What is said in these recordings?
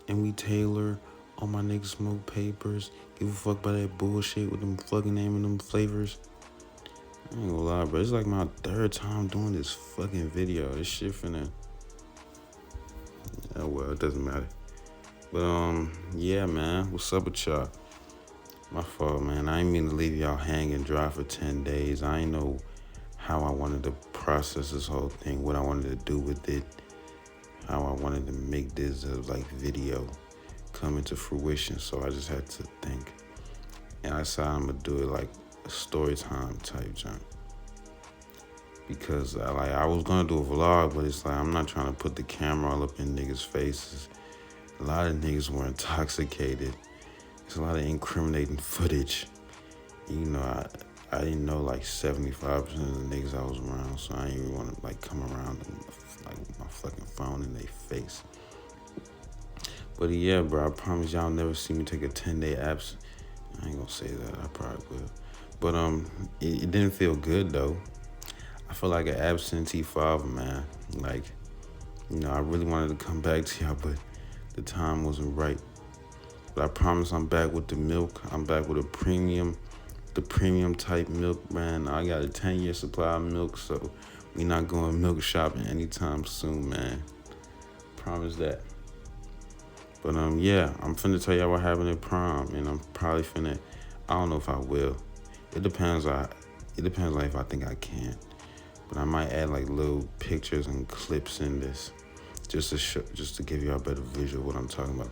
and we tailor. All my niggas smoke papers. Give a fuck about that bullshit with them fucking naming them flavors. I ain't gonna lie, bro. It's like my third time doing this fucking video. This shit finna. Oh well, it doesn't matter. But yeah, man. What's up with y'all? My fault, man. I ain't mean to leave y'all hanging dry for 10 days. I ain't know how I wanted to process this whole thing, what I wanted to do with it, how I wanted to make this like video come into fruition. So I just had to think. And I decided I'm gonna do it like a story time type junk. Because I was gonna do a vlog, but it's like I'm not trying to put the camera all up in niggas' faces. A lot of niggas were intoxicated. There's a lot of incriminating footage. You know, I didn't know like 75% of the niggas I was around, so I didn't even want to like come around them like with my fucking phone in their face. But yeah, bro, I promise y'all never see me take a 10-day absence. I ain't gonna say that, I probably will. But it didn't feel good though. I feel like an absentee father, man. Like, you know, I really wanted to come back to y'all, but the time wasn't right. But I promise I'm back with the milk. I'm back with the premium type milk, man. I got a 10-year supply of milk, so we not going milk shopping anytime soon, man. Promise that. But yeah, I'm finna tell y'all what happened at prom, and I'm probably finna. I don't know if I will. It depends. Like if I think I can. But I might add like little pictures and clips in this, just to give y'all a better visual of what I'm talking about.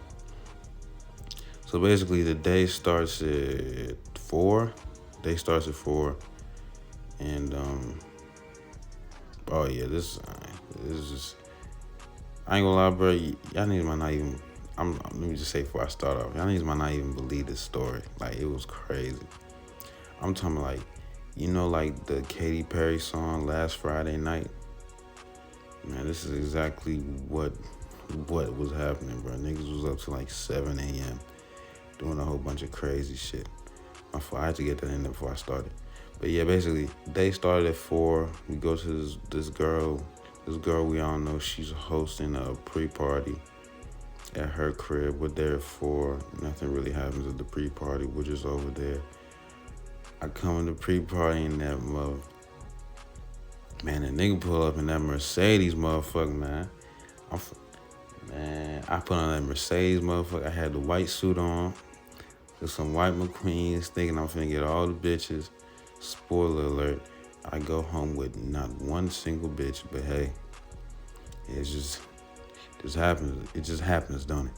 So basically, the day starts at 4. Day starts at 4, and oh yeah, this is just. I ain't gonna lie, bro. Y'all niggas might not even. Let me just say before I start off, y'all niggas might not even believe this story. Like, it was crazy. I'm talking like, you know, like the Katy Perry song Last Friday Night. Man, this is exactly what was happening, bro. Niggas was up to like 7 a.m. doing a whole bunch of crazy shit. I had to get that in there before I started. But yeah, basically, they started at 4. We go to this girl we all know. She's hosting a pre-party at her crib. We're there at 4. Nothing really happens at the pre-party. We're just over there. I come in the pre-party in that mother. Man, the nigga pull up in that Mercedes motherfucker, man. I put on that Mercedes motherfucker. I had the white suit on with some white McQueens, thinking I'm finna get all the bitches. Spoiler alert, I go home with not one single bitch, but hey, it just happens. It just happens, don't it?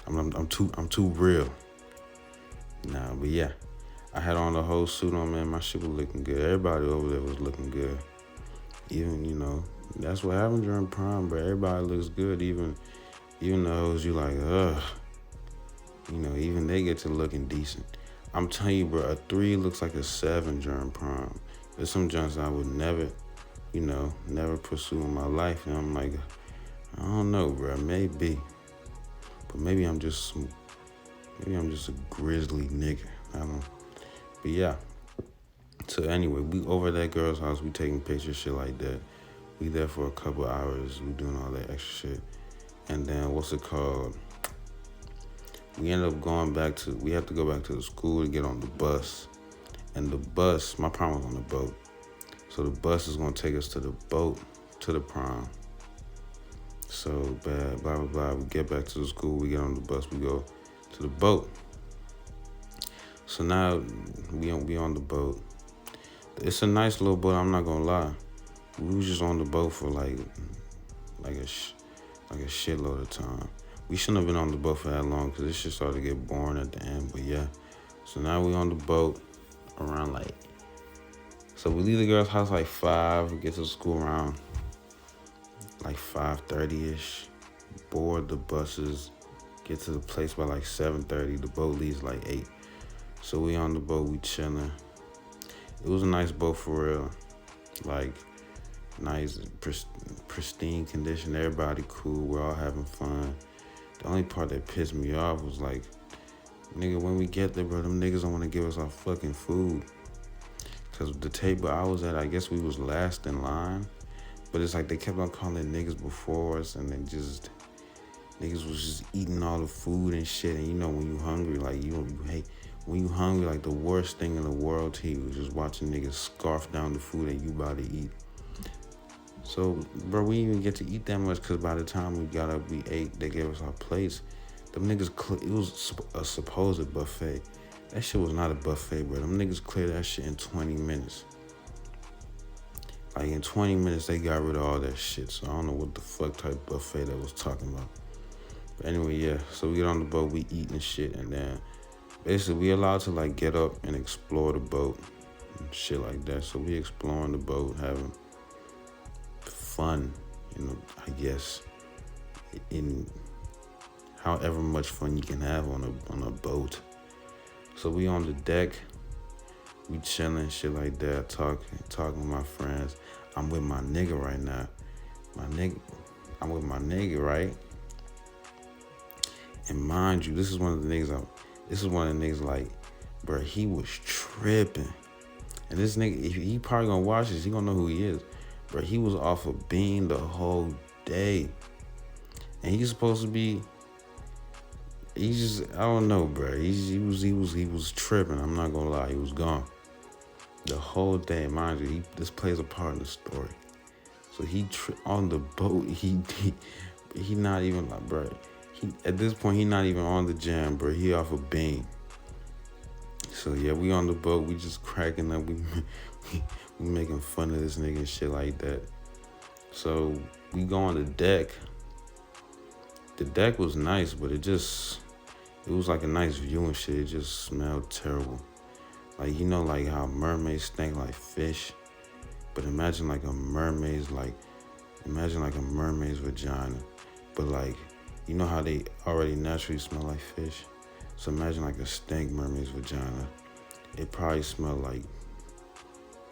I'm too real. Nah, but yeah, I had on the whole suit on, man. My shit was looking good. Everybody over there was looking good. Even, you know, that's what happened during prom, bro. Everybody looks good, even those you like, ugh. You know, even they get to looking decent. I'm telling you, bro, a 3 looks like a 7 during prom. There's some junks I would never pursue in my life. And I'm like, I don't know, bro, maybe. But maybe I'm just a grizzly nigga. I don't know. But yeah. So anyway, we over at that girl's house, we taking pictures, shit like that. We there for a couple hours, we doing all that extra shit. And then what's it called? We ended up we have to go back to the school to get on the bus. And the bus, my prom was on the boat. So the bus is gonna take us to the boat, to the prom. So bad, blah, blah, blah. We get back to the school, we get on the bus, we go to the boat. So now we on the boat. It's a nice little boat, I'm not gonna lie. We was just on the boat for like a shitload of time. We shouldn't have been on the boat for that long because this shit started to get boring at the end. But yeah, so now we on the boat around so we leave the girl's house like 5. We get to school around like 5:30ish. Board the buses. Get to the place by like 7:30. The boat leaves like 8. So we on the boat, we chilling. It was a nice boat for real. Like, nice, pristine condition. Everybody cool. We're all having fun. The only part that pissed me off was like, nigga, when we get there, bro, them niggas don't want to give us our fucking food. Because the table I was at, I guess we was last in line. But it's like they kept on calling niggas before us, and then just, Niggas was just eating all the food and shit. And you know when you hungry, like you hate when you hungry, like the worst thing in the world to you is just watching niggas scarf down the food that you about to eat. So, bro, we didn't even get to eat that much because by the time we got up, we ate. They gave us our plates. Them niggas, it was a supposed buffet. That shit was not a buffet, bro. Them niggas cleared that shit in 20 minutes. Like in 20 minutes, they got rid of all that shit. So I don't know what the fuck type buffet that was talking about. But anyway, yeah. So we get on the boat, we eat and shit, and then basically we allowed to like get up and explore the boat and shit like that. So we exploring the boat, having fun, I guess, in however much fun you can have on a boat. So we on the deck, we chilling, shit like that, talking with my friends. I'm with my nigga right now. I'm with my nigga, right? And mind you, this is one of the niggas like, bro, he was tripping. And this nigga, if he probably gonna watch this, he gonna know who he is. Bro, he was off of bean the whole day. And he's supposed to be, I don't know, bro. He was tripping. I'm not gonna lie, he was gone. The whole day, mind you, this plays a part in the story. So on the boat, he not even like, bro. At this point, he not even on the jam, bro. He off of bean. So yeah, we on the boat, we just cracking up, we making fun of this nigga and shit like that. So we go on the deck. The deck was nice, but it was like a nice view and shit. It just smelled terrible. Like, you know, like how mermaids stink like fish, but imagine like a mermaid's vagina, but like, you know how they already naturally smell like fish? So imagine like a stank mermaid's vagina. It probably smelled like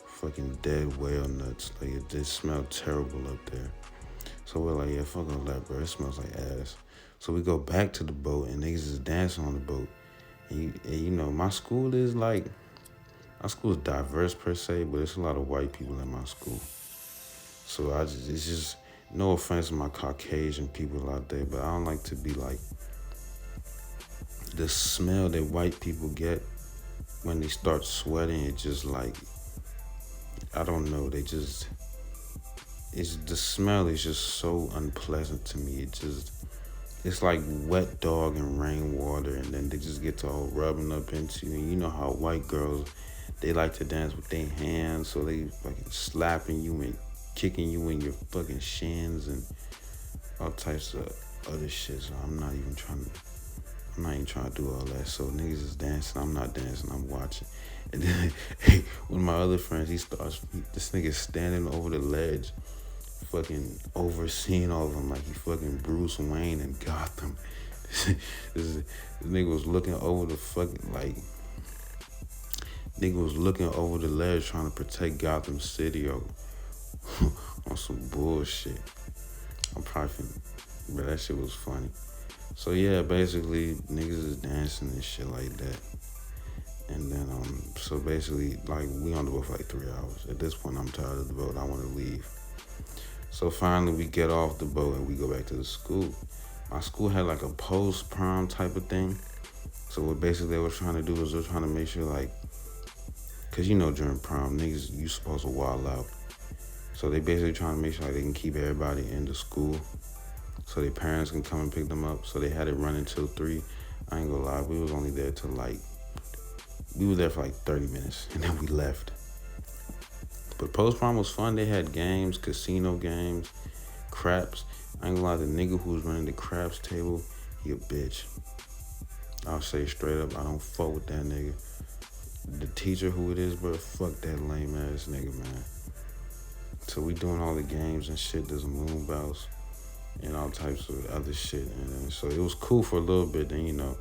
fucking dead whale nuts. Like it just smelled terrible up there. So we're like, yeah, fuck all that, bro. It smells like ass. So we go back to the boat and niggas is dancing on the boat. And you know, my school is diverse per se, but it's a lot of white people in my school. So it's just, no offense to my Caucasian people out there, but I don't like to be like, the smell that white people get when they start sweating, it just like, I don't know, the smell is just so unpleasant to me. It's like wet dog and rainwater, and then they just get to all rubbing up into you. And you know how white girls, they like to dance with their hands, so they fucking slapping you and kicking you in your fucking shins and all types of other shit. So I'm not even trying to do all that. So niggas is dancing, I'm not dancing, I'm watching. And then one of my other friends, this nigga standing over the ledge, fucking overseeing all of them like he fucking Bruce Wayne in Gotham. This nigga was looking over the fucking, like, nigga was looking over the ledge trying to protect Gotham City on some bullshit. I'm probably but that shit was funny. So yeah, basically niggas is dancing and shit like that. And then so basically, like, we on the boat for like 3 hours. At this point, I'm tired of the boat. I want to leave. So finally, we get off the boat and we go back to the school. My school had like a post-prom type of thing. So what basically they were trying to do was they were trying to make sure, like, because you know during prom, niggas, you supposed to wild out. So they basically trying to make sure like they can keep everybody in the school so their parents can come and pick them up. So they had it running till 3. I ain't gonna lie, we was only there till like, we were there for like 30 minutes and then we left. But post-prom was fun. They had games, casino games, craps. I ain't gonna lie, the nigga who was running the craps table, he a bitch. I'll say straight up, I don't fuck with that nigga. The teacher who it is, bro, fuck that lame ass nigga, man. So we doing all the games and shit. There's a moon bounce and all types of other shit. And so it was cool for a little bit. Then, you know,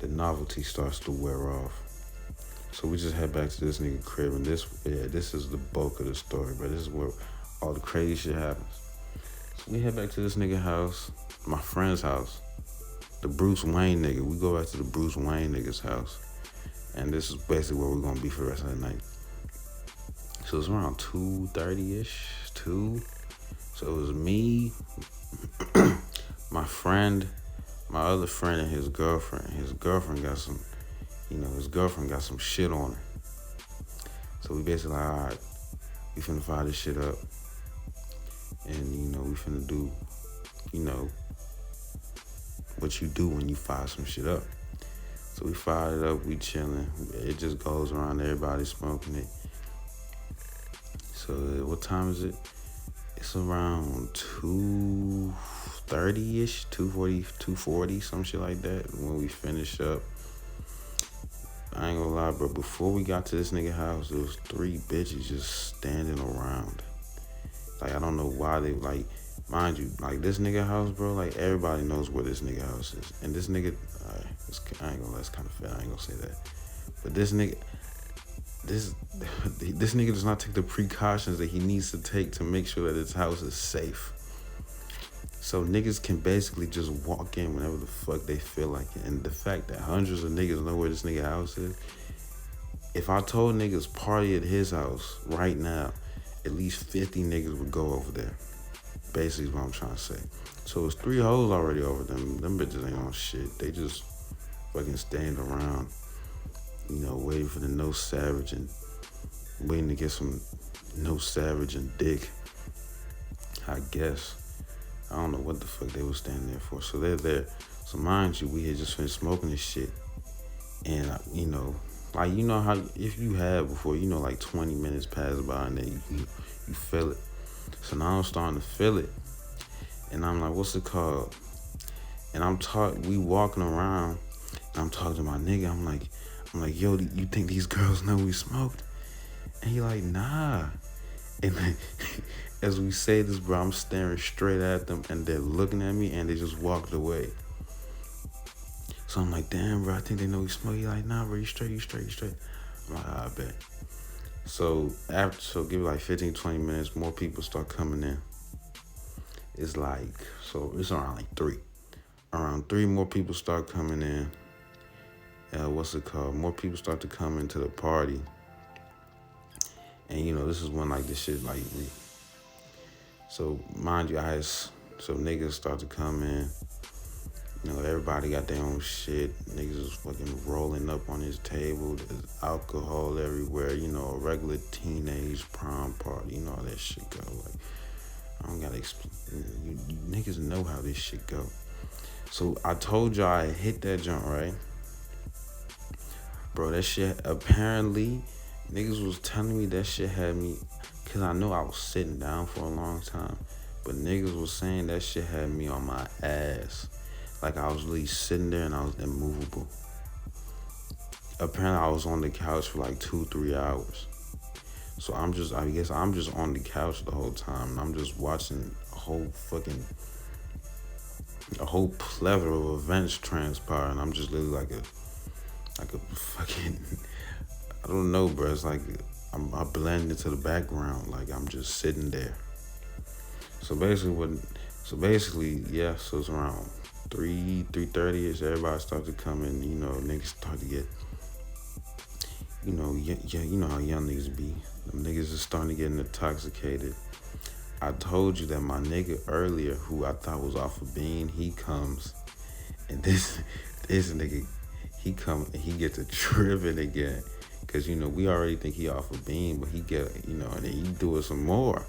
the novelty starts to wear off. So we just head back to this nigga crib, and this is the bulk of the story, but this is where all the crazy shit happens. So we head back to this nigga house, my friend's house, the Bruce Wayne nigga. We go back to the Bruce Wayne nigga's house, and this is basically where we're gonna be for the rest of the night. So it's around 2:30-ish, 2. So it was me, my other friend and his girlfriend. His girlfriend got some, his girlfriend got some shit on her. So we basically like, all right, we finna fire this shit up. And, we finna do, what you do when you fire some shit up. So we fired it up, we chilling. It just goes around, everybody smoking it. So what time is it? It's around 2:30-ish, 2:40, 2:40, some shit like that when we finish up. I ain't gonna lie, bro. Before we got to this nigga house, there was 3 bitches just standing around. Like, I don't know why they, like, mind you, like, this nigga house, bro, like, everybody knows where this nigga house is. And this nigga, I ain't gonna, that's kind of fair, I ain't gonna say that. But this nigga does not take the precautions that he needs to take to make sure that his house is safe. So niggas can basically just walk in whenever the fuck they feel like it. And the fact that hundreds of niggas know where this nigga house is, if I told niggas party at his house right now, at least 50 niggas would go over there. Basically is what I'm trying to say. So it's 3 hoes already over them. Them bitches ain't on shit. They just fucking standing around, waiting for the no savage and waiting to get some no savage and dick, I guess. I don't know what the fuck they was standing there for. So they're there. So mind you, we had just finished smoking this shit. And, like, how, if you have before, like 20 minutes pass by and then you feel it. So now I'm starting to feel it. And I'm like, what's it called? And we walking around and I'm talking to my nigga. I'm like, yo, you think these girls know we smoked? And he like, nah. And then, as we say this, bro, I'm staring straight at them and they're looking at me and they just walked away. So I'm like, damn, bro, I think they know we smoke. He like, nah, bro, you straight. I'm like, I bet. So give it like 15, 20 minutes, more people start coming in. It's like, so it's around like 3. Around 3 more people start coming in. More people start to come into the party. And, this is when, like, this shit, like, so, mind you, so niggas start to come in. Everybody got their own shit. Niggas was fucking rolling up on his table. There's alcohol everywhere. A regular teenage prom party. How that shit go. Like, I don't gotta explain. You niggas know how this shit go. So, I told y'all I hit that joint, right? Bro, that shit, apparently, niggas was telling me that shit had me, because I know I was sitting down for a long time, but niggas was saying that shit had me on my ass. Like, I was really sitting there and I was immovable. Apparently, I was on the couch for like 2-3 hours. So I guess I'm just on the couch the whole time, and I'm just watching a whole plethora of events transpire, and I'm just literally like a fucking, I don't know, bro. It's like I blend into the background, like I'm just sitting there. So basically, yeah. So it's around 3:30ish. Everybody started to come in. Niggas start to get, you know how young niggas be. Them niggas is starting to get intoxicated. I told you that my nigga earlier, who I thought was off of bean, he comes, and this nigga, he come and he gets a tripping again. Cause we already think he off of bean, but he get, and then he do it some more.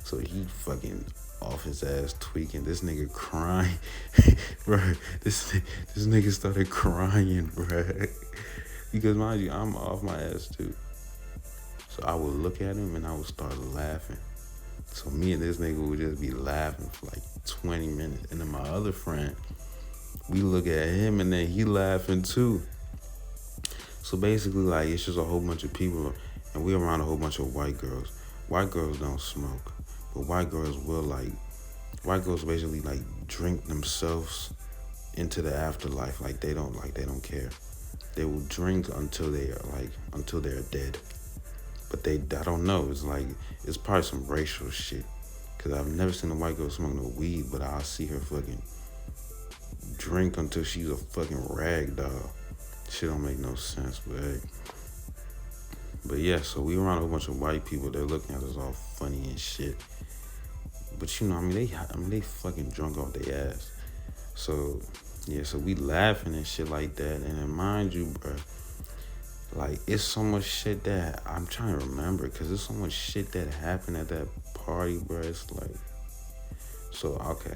So he fucking off his ass tweaking. This nigga crying, bro. This nigga started crying, bro. Because mind you, I'm off my ass too. So I would look at him and I would start laughing. So me and this nigga would just be laughing for like 20 minutes. And then my other friend, we look at him and then he laughing too. So basically, like, it's just a whole bunch of people, and we around a whole bunch of white girls. White girls don't smoke, but white girls basically like drink themselves into the afterlife. Like they don't care. They will drink until they're dead. But I don't know. It's probably some racial shit. Cause I've never seen a white girl smoke no weed, but I'll see her fucking drink until she's a fucking rag doll. Shit don't make no sense, but hey. But yeah, so we around a whole bunch of white people. They're looking at us all funny and shit. But you know, they fucking drunk off their ass. So yeah, so we laughing and shit like that. And then mind you, bro, like it's so much shit that I'm trying to remember, because there's so much shit that happened at that party, bro. It's like, so okay.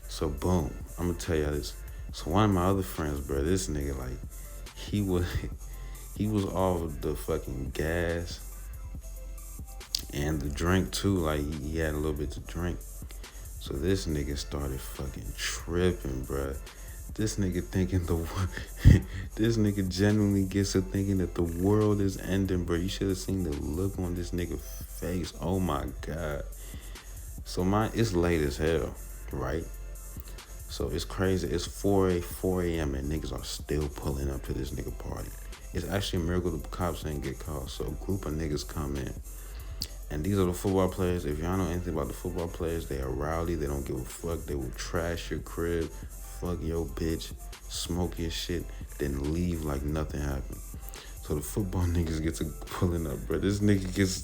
So boom, I'm gonna tell you this. So one of my other friends, bro, this nigga, like, he was he was off the fucking gas and the drink too. Like he had a little bit to drink. So this nigga started fucking tripping, bro. This nigga thinking this nigga genuinely gets to thinking that the world is ending, bro. You should have seen the look on this nigga face. Oh my God. So it's late as hell, right? So it's crazy. It's 4 a.m. and niggas are still pulling up to this nigga party. It's actually a miracle the cops didn't get caught. So a group of niggas come in. And these are the football players. If y'all know anything about the football players, they are rowdy. They don't give a fuck. They will trash your crib, fuck your bitch, smoke your shit, then leave like nothing happened. So the football niggas get to pulling up, bro. This nigga gets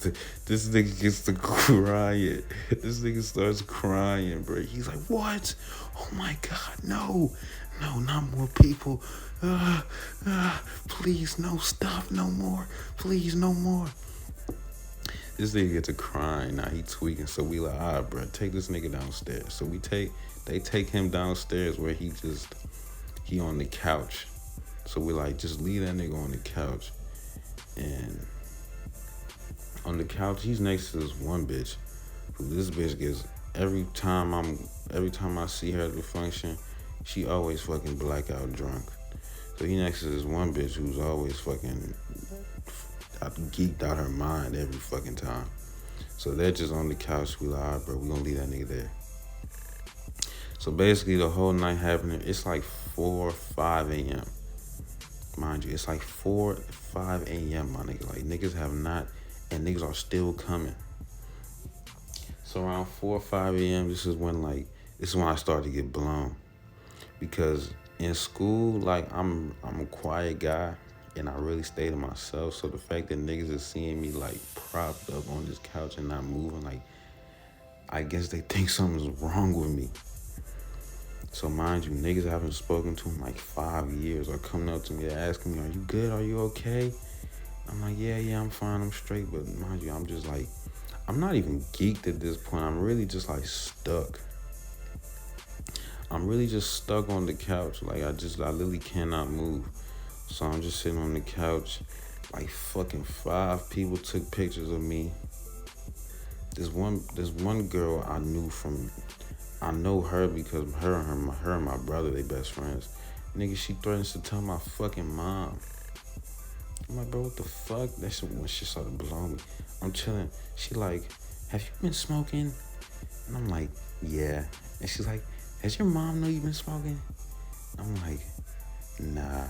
to crying. This nigga starts crying, bro. He's like, what? Oh my God, no, not more people. Please, no, stop, no more. Please, no more. This nigga gets to crying. Now he tweaking. So we like, all right, bro, take this nigga downstairs. So they take him downstairs where he on the couch. So we like, just leave that nigga on the couch. And on the couch, he's next to this one bitch. Who this bitch gets, every time I see her at the function, she always fucking blackout drunk. So he next to this one bitch who's always fucking geeked out her mind every fucking time. So they're just on the couch. We like, all right, bro, we gonna leave that nigga there. So basically the whole night happening, it's like 4 or 5 a.m. Mind you, it's like 4 or 5 a.m., my nigga. Like, niggas have not, and niggas are still coming. So around 4 or 5 a.m., this is when I start to get blown. Because in school, like, I'm a quiet guy, and I really stay to myself. So the fact that niggas is seeing me, like, propped up on this couch and not moving, like, I guess they think something's wrong with me. So mind you, niggas I haven't spoken to in like 5 years are coming up to me, asking me, are you good? Are you okay? I'm like, yeah, I'm fine, I'm straight. But mind you, I'm just like, I'm not even geeked at this point. I'm really just like stuck. I'm really just stuck on the couch. Like I literally cannot move. So I'm just sitting on the couch. Like fucking 5 people took pictures of me. This one girl I know her because her and my brother, they best friends. Nigga, she threatens to tell my fucking mom. I'm like, bro, what the fuck? That's when she started blowing me. I'm chilling. She like, have you been smoking? And I'm like, yeah. And she's like, does your mom know you've been smoking? I'm like, nah.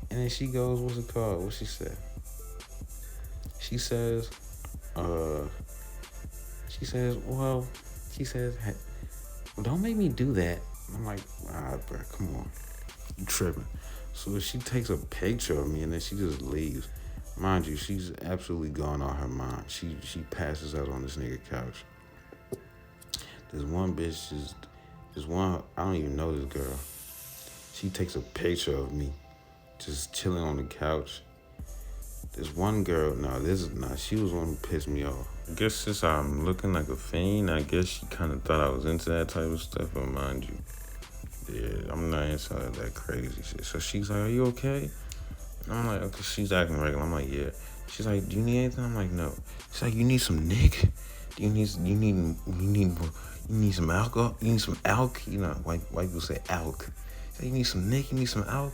And then she goes, what's it called? What she said? She says, hey, don't make me do that. I'm like, all right, bro, come on. You tripping. So she takes a picture of me and then she just leaves. Mind you, she's absolutely gone out her mind. She passes out on this nigga couch. This one bitch I don't even know this girl. She takes a picture of me just chilling on the couch. This one girl, she was one who pissed me off. I guess since I'm looking like a fiend, I guess she kind of thought I was into that type of stuff, but mind you, yeah, I'm not into that crazy shit. So she's like, are you okay? And I'm like, okay, she's acting regular. I'm like, yeah. She's like, do you need anything? I'm like, no. She's like, you need some Nick? You need some alcohol? You need some alk? You know, white people say alk. She's like, you need some Nick? You need some alk?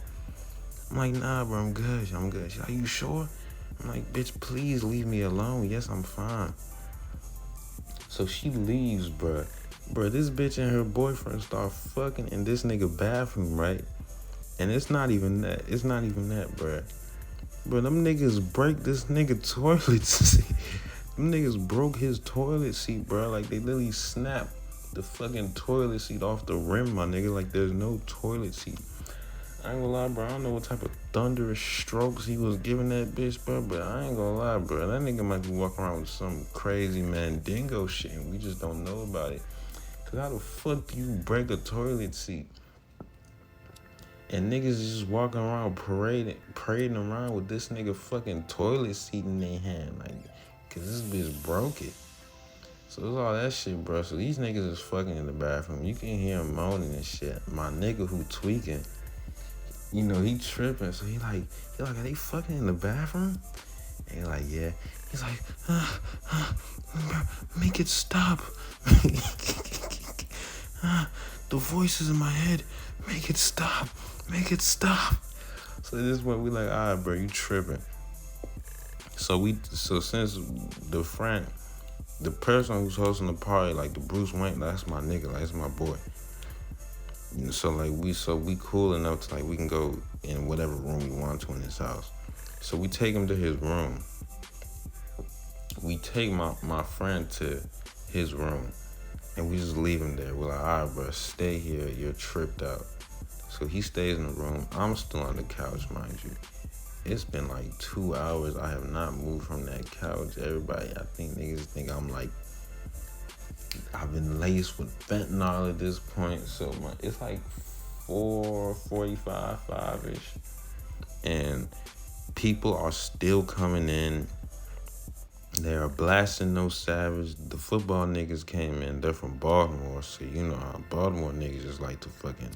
I'm like, nah, bro, I'm good. She's like, you sure? I'm like, bitch, please leave me alone. Yes, I'm fine. So she leaves, bruh. Bruh, this bitch and her boyfriend start fucking in this nigga bathroom, right? And it's not even that. Bruh. Bruh, them niggas break this nigga toilet seat. Them niggas broke his toilet seat, bruh. Like, they literally snapped the fucking toilet seat off the rim, my nigga. Like, there's no toilet seat. I ain't gonna lie, bro. I don't know what type of thunderous strokes he was giving that bitch, bro. But I ain't gonna lie, bro. That nigga might be walking around with some crazy mandingo shit, and we just don't know about it. Cause how the fuck do you break a toilet seat? And niggas is just walking around parading around with this nigga fucking toilet seat in their hand, like, cause this bitch broke it. So it's all that shit, bro. So these niggas is fucking in the bathroom. You can hear him moaning and shit. My nigga who tweaking, you know, he tripping. So he like, are they fucking in the bathroom? And he like, yeah. He's like, make it stop. The voices in my head, make it stop. Make it stop. So this is when we like, all right, bro, you tripping. So since the person who's hosting the party, like the Bruce Wayne, that's my nigga, like, that's my boy. So like we cool enough to like we can go in whatever room we want to in his house. So we take him to his room. We take my friend to his room, and we just leave him there. We're like, all right, bro, stay here. You're tripped out. So he stays in the room. I'm still on the couch, mind you. It's been like 2 hours. I have not moved from that couch. Everybody, I think niggas think I'm like, I've been laced with fentanyl at this point. So it's like 4:45, 5-ish. And people are still coming in. They are blasting No Savage. The football niggas came in. They're from Baltimore. So you know how Baltimore niggas just like to fucking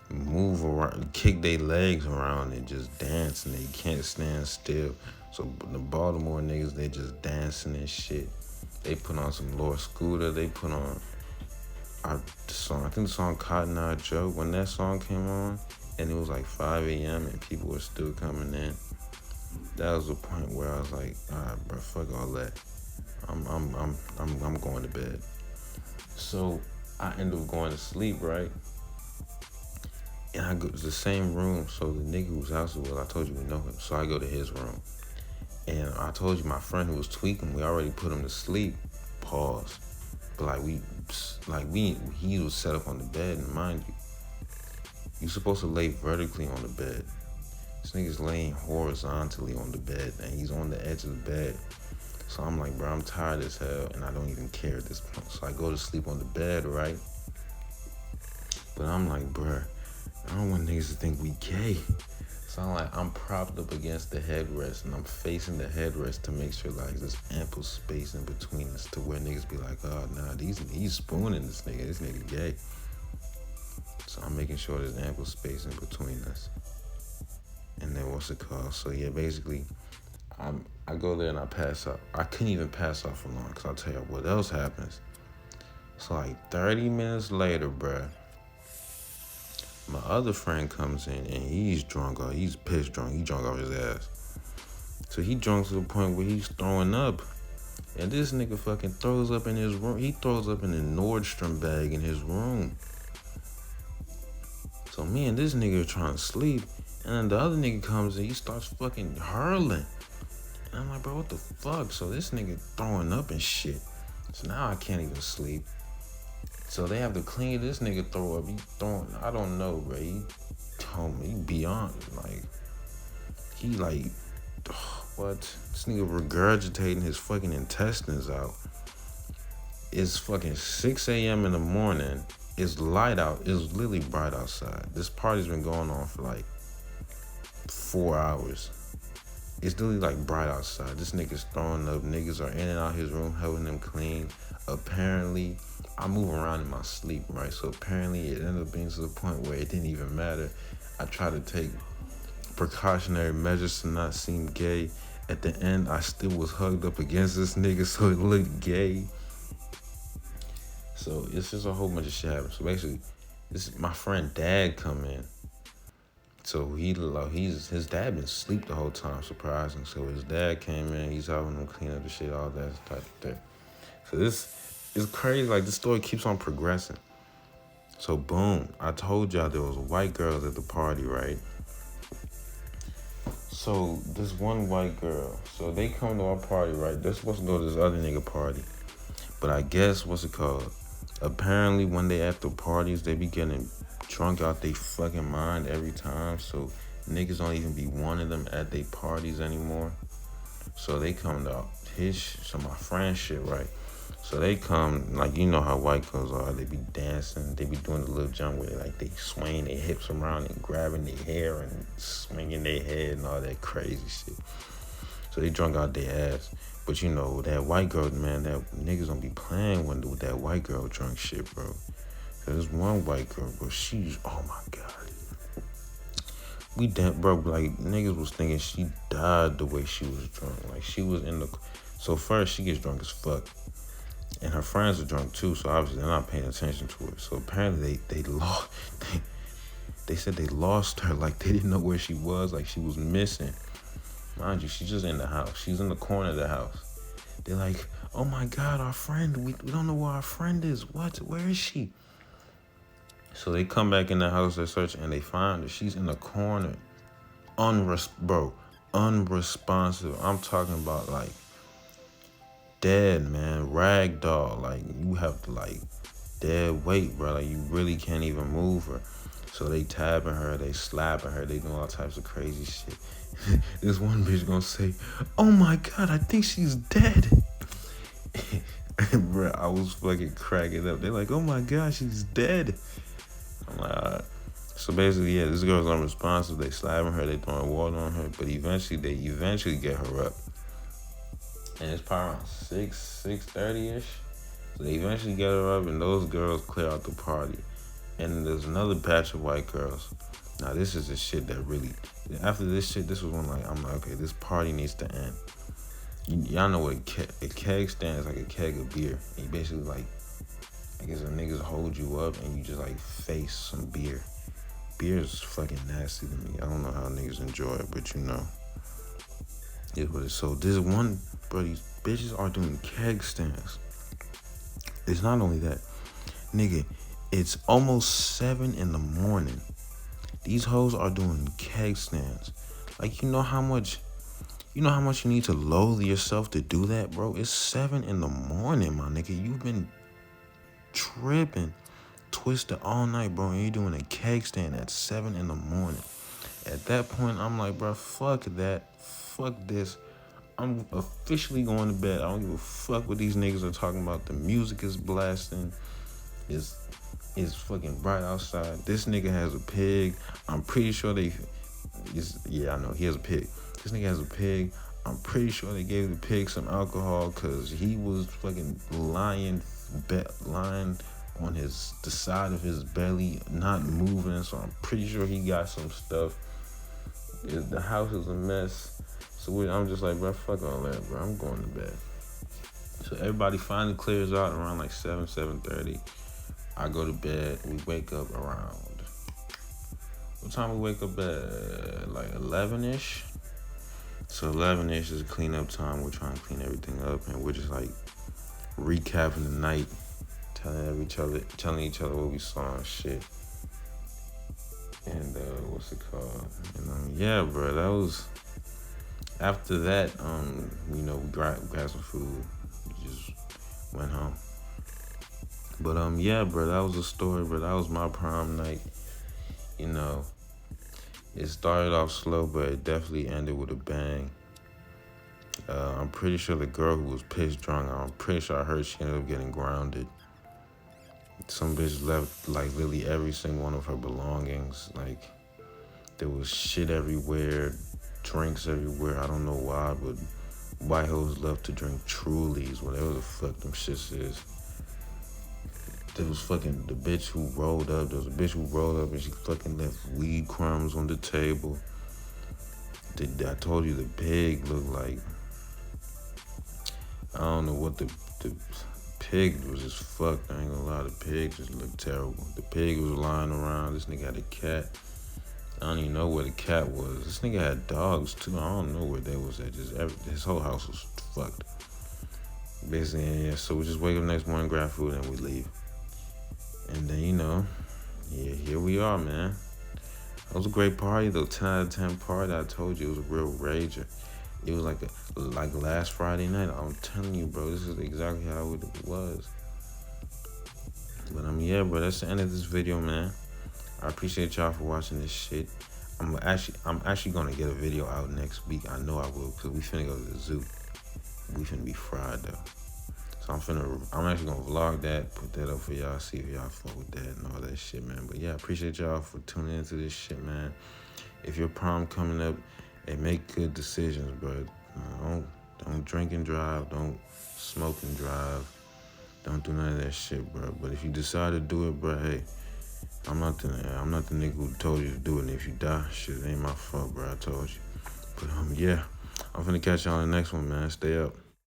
move around, kick their legs around and just dance, and they can't stand still. So the Baltimore niggas, they just dancing and shit. They put on some Lord Scooter. They put on the song. I think the song Cotton Eye Joe. When that song came on, and it was like 5 a.m. and people were still coming in. That was the point where I was like, all right, bro, fuck all that. I'm going to bed. So I ended up going to sleep, right? And I go to the same room. So the nigga whose house it was, I told you we know him. So I go to his room. And I told you my friend who was tweaking, we already put him to sleep. Pause. But he was set up on the bed, and mind you, you're supposed to lay vertically on the bed. This nigga's laying horizontally on the bed, and he's on the edge of the bed. So I'm like, bro, I'm tired as hell, and I don't even care at this point. So I go to sleep on the bed, right? But I'm like, bro, I don't want niggas to think we gay. So I'm propped up against the headrest, and I'm facing the headrest to make sure like there's ample space in between us to where niggas be like, oh, nah, he's spooning this nigga gay. So I'm making sure there's ample space in between us. And then what's it called? So yeah, basically, I go there and I pass out. I couldn't even pass out for long, because I'll tell you what else happens. So like 30 minutes later, bruh, my other friend comes in and he's drunk. He's pissed drunk. He drunk off his ass. So he drunk to the point where he's throwing up. And this nigga fucking throws up in his room. He throws up in a Nordstrom bag in his room. So me and this nigga are trying to sleep. And then the other nigga comes in, he starts fucking hurling. And I'm like, bro, what the fuck? So this nigga throwing up and shit. So now I can't even sleep. So they have to clean this nigga throw up. He throwing, I don't know, bro. He told me, he beyond, like, he like, what? This nigga regurgitating his fucking intestines out. It's fucking 6 a.m. in the morning. It's light out. It's literally bright outside. This party's been going on for like 4 hours. It's literally like bright outside. This nigga's throwing up. Niggas are in and out his room helping him clean. Apparently, I move around in my sleep, right? So apparently it ended up being to the point where it didn't even matter. I tried to take precautionary measures to not seem gay. At the end, I still was hugged up against this nigga, so it looked gay. So it's just a whole bunch of shit happening. So basically, this is my friend dad come in. So his dad been asleep the whole time, surprising. So his dad came in, he's helping him clean up the shit, all that type of thing. So this is crazy, like the story keeps on progressing. So boom, I told y'all there was white girls at the party, right? So this one white girl, so they come to our party, right? They're supposed to go to this other nigga party. But I guess, apparently when they at the parties, they be getting drunk out they fucking mind every time. So niggas don't even be wanting them at their parties anymore. So they come to my friend shit, right? So they come, like, you know how white girls are. They be dancing. They be doing the little jump where they swaying their hips around and grabbing their hair and swinging their head and all that crazy shit. So they drunk out their ass. But you know, that white girl, man, that niggas don't be playing with that white girl drunk shit, bro. There's one white girl, bro, she's, oh my God. Bro, like, niggas was thinking she died the way she was drunk. Like, she was so first she gets drunk as fuck. And her friends are drunk too, so obviously they're not paying attention to it. So apparently they said they lost her, like they didn't know where she was, like she was missing. Mind you, she's just in the house. She's in the corner of the house. They're like, oh my God, our friend, we don't know where our friend is. What? Where is she? So they come back in the house, they search, and they find her. She's in the corner. Unresponsive. I'm talking about, like, dead, man. Ragdoll. Like, you have to, like, dead weight, bro. Like, you really can't even move her. So they tapping her, they slapping her, they doing all types of crazy shit. This one bitch gonna say, oh my God, I think she's dead. Bro, I was fucking cracking up. They're like, oh my God, she's dead. I'm like, all right. So basically, yeah, this girl's unresponsive. They slapping her, they throwing water on her, but eventually get her up. And it's probably around 6:30-ish. So they eventually get her up, and those girls clear out the party. And there's another batch of white girls. Now, this is the shit that really, after this shit, this was when, like, I'm like, okay, this party needs to end. Y'all know what a keg stand is, like a keg of beer. And you basically, like, I guess the niggas hold you up and you just, like, face some beer. Beer is fucking nasty to me. I don't know how niggas enjoy it, but you know. It's what it is. So this one, bro, these bitches are doing keg stands. It's not only that. Nigga, it's almost 7 a.m. These hoes are doing keg stands. Like, you know how much you need to loathe yourself to do that, bro? It's 7 a.m, my nigga. You've been tripping, twisted all night, bro, and you're doing a keg stand at 7 a.m. At that point, I'm like, bro, fuck that. Fuck this. I'm officially going to bed. I don't give a fuck what these niggas are talking about. The music is blasting. It's fucking bright outside. This nigga has a pig. I'm pretty sure I know he has a pig. This nigga has a pig. I'm pretty sure they gave the pig some alcohol because he was fucking lying on the side of his belly, not moving. So I'm pretty sure he got some stuff. The house is a mess. So I'm just like, bro, fuck all that, bro. I'm going to bed. So everybody finally clears out around like 7:30. I go to bed. We wake up around, what time we wake up at? Like 11-ish. So 11-ish is cleanup time. We're trying to clean everything up, and we're just like recapping the night, telling each other what we saw and shit. And what's it called? And yeah, bro, that was. After that, we grabbed some food. We just went home. But yeah, bro, that was a story, bro. That was my prom night. You know, it started off slow, but it definitely ended with a bang. I'm pretty sure the girl who was pissed drunk, I'm pretty sure I heard she ended up getting grounded. Some bitch left, like, literally every single one of her belongings. Like, there was shit everywhere, drinks everywhere. I don't know why, but white hoes love to drink Trulies, whatever the fuck them shits is. There was fucking the bitch who rolled up. There was a bitch who rolled up and she fucking left weed crumbs on the table. I told you the pig looked like, I don't know what the pig was just fucked. I ain't gonna lie, the pig just looked terrible. The pig was lying around. This nigga had a cat. I don't even know where the cat was. This nigga had dogs too. I don't know where they was at. His whole house was fucked. Basically, yeah. So we just wake up next morning, grab food, and we leave. And then, here we are, man. It was a great party, though. 10 out of 10 party. I told you it was a real rager. It was like last Friday night. I'm telling you, bro, this is exactly how it was. But yeah, bro, that's the end of this video, man. I appreciate y'all for watching this shit. I'm actually gonna get a video out next week. I know I will, cause we finna go to the zoo. We finna be fried though. So I'm actually gonna vlog that, put that up for y'all, see if y'all fuck with that and all that shit, man. But yeah, I appreciate y'all for tuning into this shit, man. If your prom coming up, hey, make good decisions, bro. Don't drink and drive. Don't smoke and drive. Don't do none of that shit, bro. But if you decide to do it, bro, hey, I'm not the nigga who told you to do it. And if you die, shit, it ain't my fault, bro. I told you. But yeah, I'm finna catch y'all on the next one, man. Stay up.